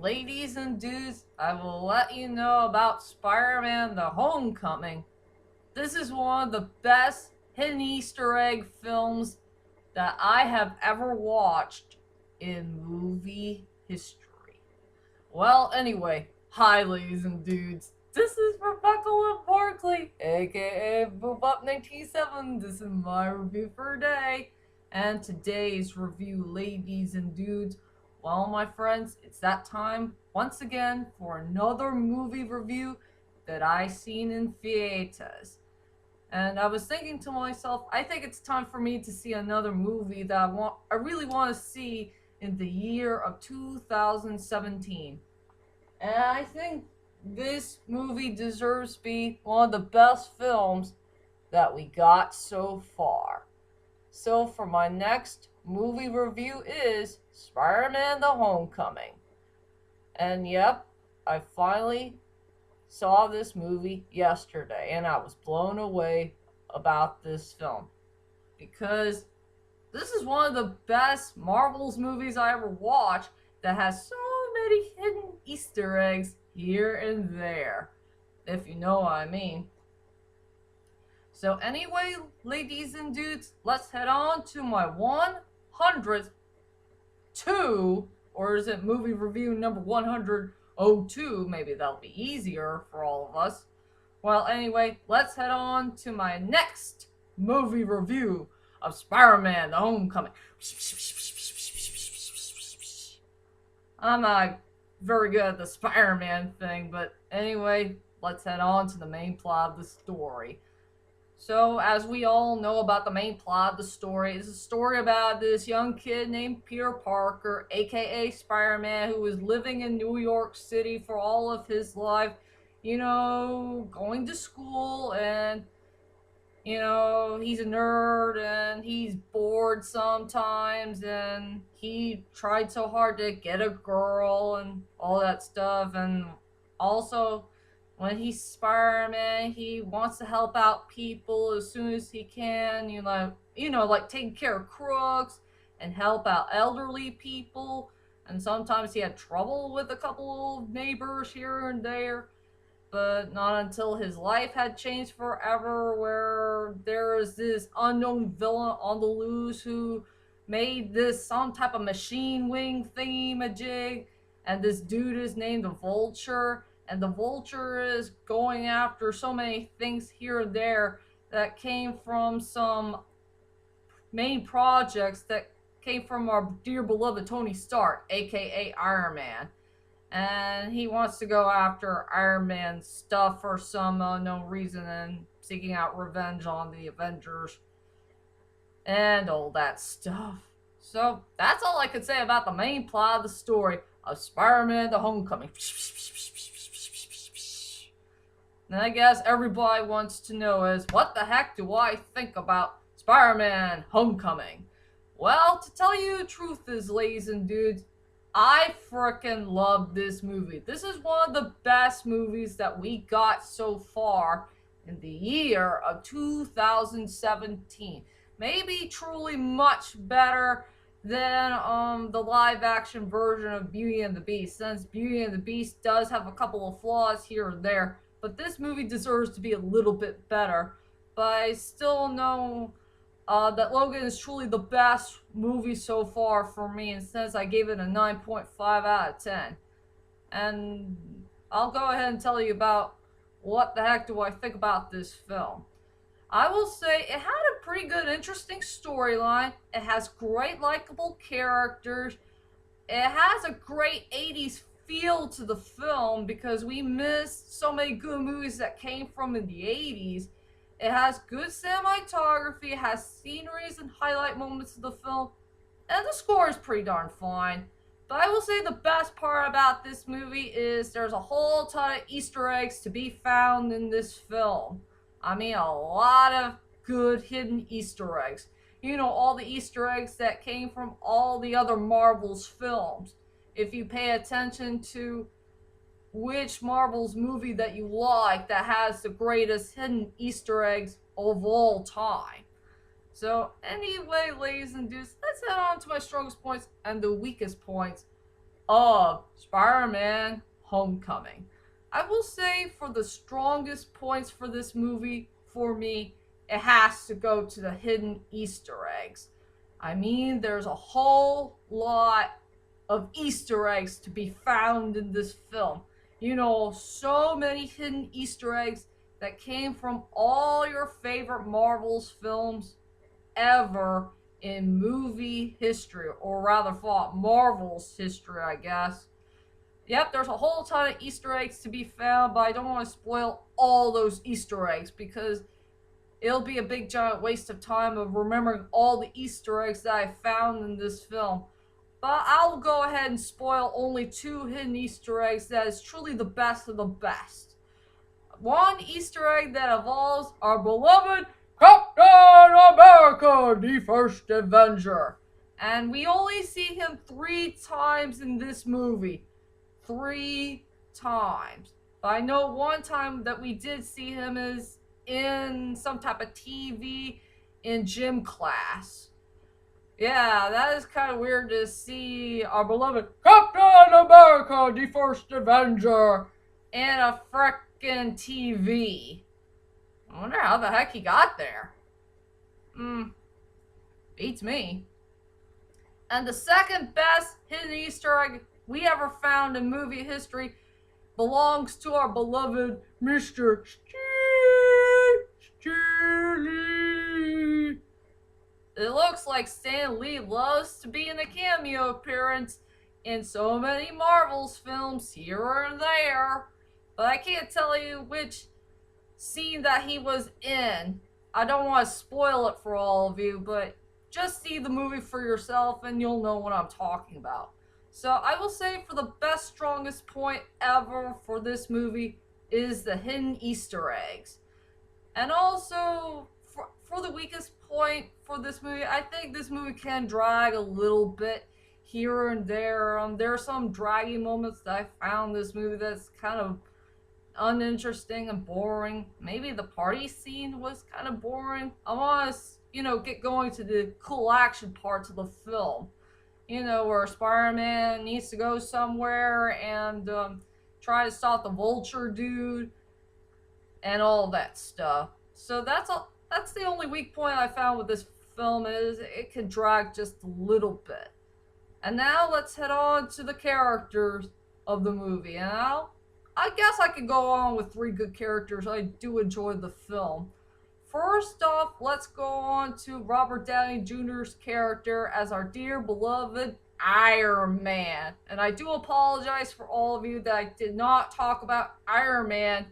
Ladies and dudes, I will let you know about Spider-Man The Homecoming. This is one of the best hidden Easter egg films that I have ever watched in movie history. Well, anyway, hi ladies and dudes. This is Rebecca Lynn Barkley, aka Boop1987. This is my review for today. And today's review, ladies and dudes, well, my friends, it's that time once again for another movie review that I seen in theaters. And I was thinking to myself, I think it's time for me to see another movie that I really want to see in the year of 2017. And I think this movie deserves to be one of the best films that we got so far. So for my next movie review is Spider-Man The Homecoming. And yep, I finally saw this movie yesterday and I was blown away about this film. Because this is one of the best Marvel's movies I ever watched that has so many hidden Easter eggs here and there, if you know what I mean. So anyway, ladies and dudes, let's head on to my 102, or is it movie review number 102? Maybe that'll be easier for all of us. Well, anyway, let's head on to my next movie review of Spider-Man The Homecoming. I'm not very good at the Spider-Man thing, but anyway, let's head on to the main plot of the story. So, as we all know about the main plot of the story, it's a story about this young kid named Peter Parker, aka Spider-Man, who was living in New York City for all of his life, going to school, and he's a nerd and he's bored sometimes, and he tried so hard to get a girl and all that stuff. And also, when he's Spider-Man, he wants to help out people as soon as he can, like taking care of crooks and help out elderly people. And sometimes he had trouble with a couple of neighbors here and there, but not until his life had changed forever, where there is this unknown villain on the loose who made this some type of machine wing thingy-majig, and this dude is named the Vulture, and the Vulture is going after so many things here and there that came from some main projects that came from our dear beloved Tony Stark, aka Iron Man. And he wants to go after Iron Man's stuff for some unknown reason and seeking out revenge on the Avengers and all that stuff. So that's all I could say about the main plot of the story of Spider-Man The Homecoming. And I guess everybody wants to know is, what the heck do I think about Spider-Man Homecoming? Well, to tell you the truth is, ladies and dudes, I frickin' love this movie. This is one of the best movies that we got so far in the year of 2017. Maybe truly much better than the live action version of Beauty and the Beast, since Beauty and the Beast does have a couple of flaws here and there, but this movie deserves to be a little bit better. But I still know that Logan is truly the best movie so far for me, and since I gave it a 9.5 out of 10. And I'll go ahead and tell you about what the heck do I think about this film. I will say it had a pretty good, interesting storyline. It has great, likable characters. It has a great 80s feel to the film because we missed so many good movies that came from in the 80s. It has good cinematography, it has sceneries and highlight moments of the film, and the score is pretty darn fine. But I will say the best part about this movie is there's a whole ton of Easter eggs to be found in this film. I mean, a lot of good hidden Easter eggs. All the Easter eggs that came from all the other Marvel's films. If you pay attention to which Marvel's movie that you like that has the greatest hidden Easter eggs of all time. So anyway, ladies and dudes, let's head on to my strongest points and the weakest points of Spider-Man Homecoming. I will say for the strongest points for this movie, for me, it has to go to the hidden Easter eggs. I mean, there's a whole lot of Easter eggs to be found in this film. You know, so many hidden Easter eggs that came from all your favorite Marvel's films ever in movie history, or rather, thought Marvel's history, I guess. Yep, there's a whole ton of Easter eggs to be found, but I don't want to spoil all those Easter eggs because it'll be a big giant waste of time of remembering all the Easter eggs that I found in this film. But I'll go ahead and spoil only two hidden Easter eggs that is truly the best of the best. One Easter egg that involves our beloved Captain America, the First Avenger. And we only see him 3 times in this movie. 3 times. But I know one time that we did see him is in some type of TV in gym class. Yeah, that is kind of weird to see our beloved Captain America, the First Avenger, in a frickin' TV. I wonder how the heck he got there. Beats me. And the second best hidden Easter egg we ever found in movie history belongs to our beloved Mr. Lee. It looks like Stan Lee loves to be in a cameo appearance in so many Marvel's films here and there, but I can't tell you which scene that he was in. I don't want to spoil it for all of you, but just see the movie for yourself and you'll know what I'm talking about. So I will say for the best, strongest point ever for this movie is the hidden Easter eggs. And also, for the weakest point for this movie, I think this movie can drag a little bit here and there. There are some draggy moments that I found this movie that's kind of uninteresting and boring. Maybe the party scene was kind of boring. I want to, get going to the cool action parts of the film. Where Spider-Man needs to go somewhere and try to stop the Vulture dude and all that stuff. So that's the only weak point I found with this film is it can drag just a little bit. And now let's head on to the characters of the movie. And I guess I could go on with 3 good characters. I do enjoy the film. First off, let's go on to Robert Downey Jr.'s character as our dear beloved Iron Man. And I do apologize for all of you that I did not talk about Iron Man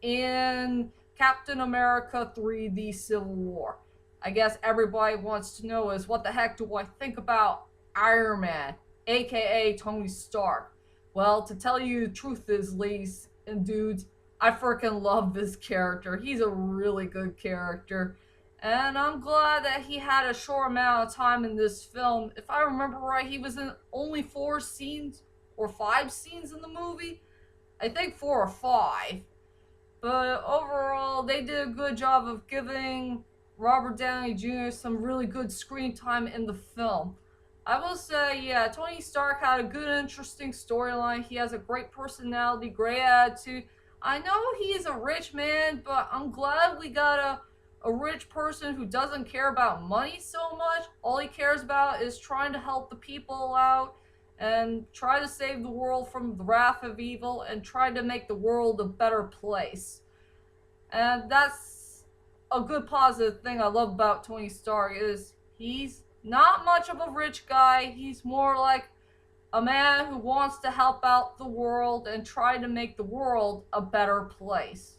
in Captain America 3: The Civil War. I guess everybody wants to know is what the heck do I think about Iron Man, aka Tony Stark? Well, to tell you the truth is, ladies and dudes, I freaking love this character. He's a really good character. And I'm glad that he had a short amount of time in this film. If I remember right, he was in only 4 scenes or 5 scenes in the movie. I think 4 or 5. But overall, they did a good job of giving Robert Downey Jr. some really good screen time in the film. I will say, yeah, Tony Stark had a good, interesting storyline. He has a great personality, great attitude. I know he's a rich man, but I'm glad we got a rich person who doesn't care about money so much. All he cares about is trying to help the people out and try to save the world from the wrath of evil and try to make the world a better place. And that's a good positive thing I love about Tony Stark is he's not much of a rich guy. He's more like a man who wants to help out the world and try to make the world a better place.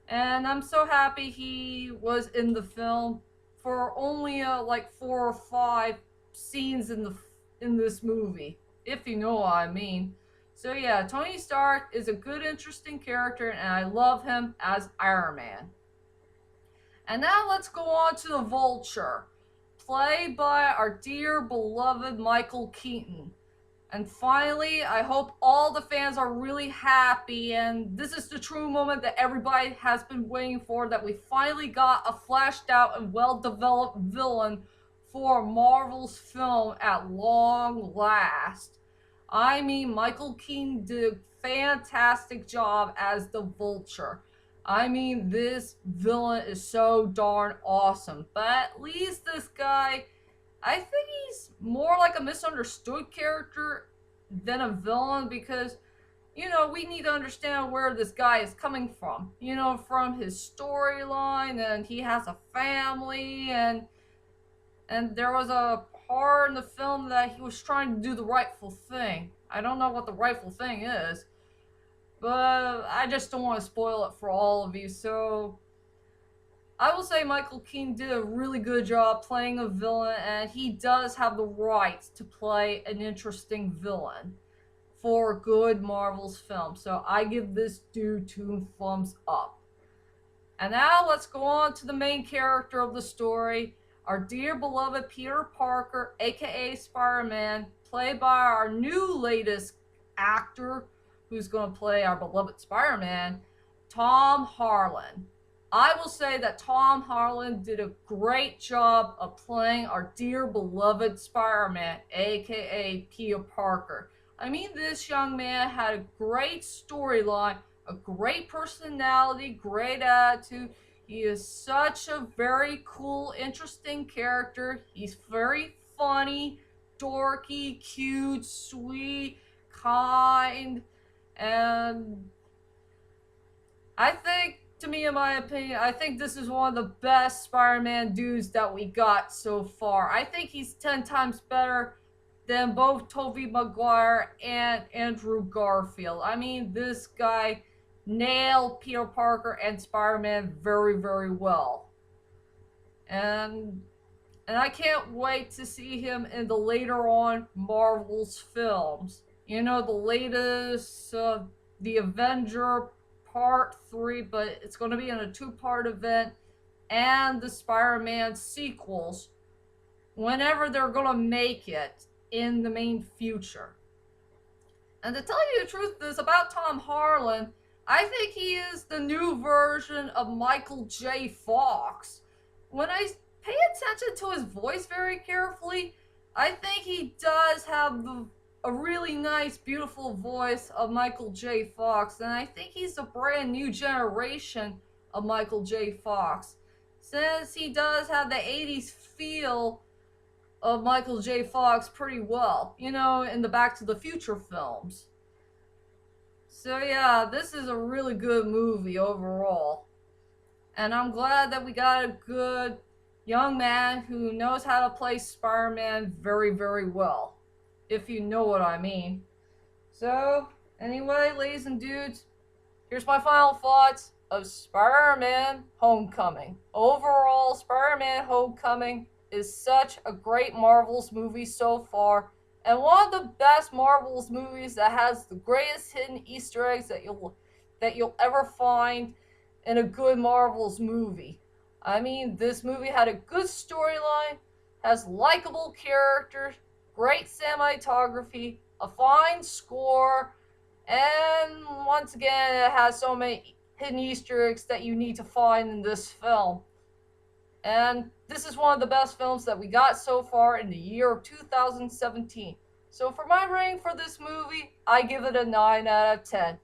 And I'm so happy he was in the film for only like 4 or 5 scenes in this movie, if you know what I mean. So yeah, Tony Stark is a good, interesting character, and I love him as Iron Man. And now let's go on to the Vulture, played by our dear beloved Michael Keaton. And finally, I hope all the fans are really happy, and this is the true moment that everybody has been waiting for, that we finally got a fleshed out and well-developed villain for Marvel's film at long last. I mean, Michael Keaton did a fantastic job as the Vulture. I mean, this villain is so darn awesome. But at least this guy, I think he's more like a misunderstood character than a villain because, we need to understand where this guy is coming from. From his storyline, and he has a family, and there was a part in the film that he was trying to do the rightful thing. I don't know what the rightful thing is, but I just don't want to spoil it for all of you. So I will say Michael Keaton did a really good job playing a villain, and he does have the right to play an interesting villain for a good Marvel's film. So I give this dude 2 thumbs up. And now let's go on to the main character of the story, our dear beloved Peter Parker, aka Spider-Man, played by our new latest actor who's going to play our beloved Spider-Man, Tom Harlan. I will say that Tom Harlan did a great job of playing our dear beloved Spider-Man, aka Peter Parker. I mean, this young man had a great storyline, a great personality, great attitude. He is such a very cool, interesting character. He's very funny, dorky, cute, sweet, kind, and I think, to me, in my opinion, I think this is one of the best Spider-Man dudes that we got so far. I think he's 10 times better than both Tobey Maguire and Andrew Garfield. I mean, this guy nailed Peter Parker and Spider-Man very, very well. And I can't wait to see him in the later on Marvel's films. The latest, The Avenger Part 3, but it's going to be in a 2-part event, and the Spider-Man sequels, whenever they're going to make it in the main future. And to tell you the truth, this about Tom Harlan, I think he is the new version of Michael J. Fox. When I pay attention to his voice very carefully, I think he does have a really nice, beautiful voice of Michael J. Fox, and I think he's a brand new generation of Michael J. Fox, since he does have the 80s feel of Michael J. Fox pretty well, in the Back to the Future films. So yeah, this is a really good movie overall. And I'm glad that we got a good young man who knows how to play Spider-Man very, very well, if you know what I mean. So, anyway, ladies and dudes, here's my final thoughts of Spider-Man Homecoming. Overall, Spider-Man Homecoming is such a great Marvel's movie so far, and one of the best Marvel's movies that has the greatest hidden Easter eggs that you'll ever find in a good Marvel's movie. I mean, this movie had a good storyline, has likable characters, great cinematography, a fine score, and once again, it has so many hidden Easter eggs that you need to find in this film. And this is one of the best films that we got so far in the year of 2017. So for my rating for this movie, I give it a 9 out of 10.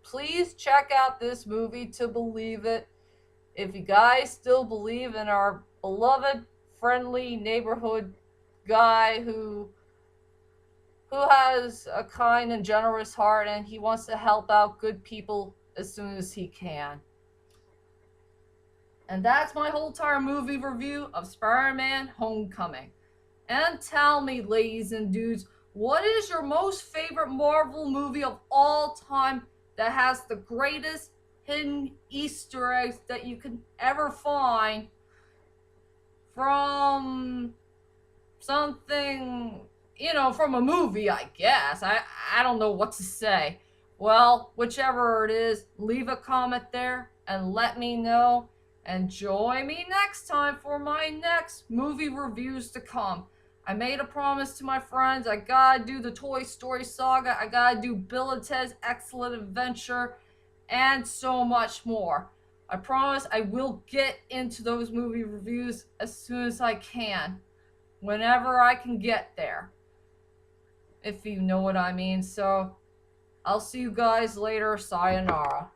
Please check out this movie to believe it. If you guys still believe in our beloved, friendly neighborhood guy who has a kind and generous heart, and he wants to help out good people as soon as he can. And that's my whole entire movie review of Spider-Man Homecoming. And tell me, ladies and dudes, what is your most favorite Marvel movie of all time that has the greatest hidden Easter eggs that you can ever find from something, from a movie, I guess. I don't know what to say. Well, whichever it is, leave a comment there and let me know. And join me next time for my next movie reviews to come. I made a promise to my friends. I gotta do the Toy Story saga. I gotta do Bill and Ted's Excellent Adventure. And so much more. I promise I will get into those movie reviews as soon as I can. Whenever I can get there. if you know what I mean. So, I'll see you guys later. Sayonara.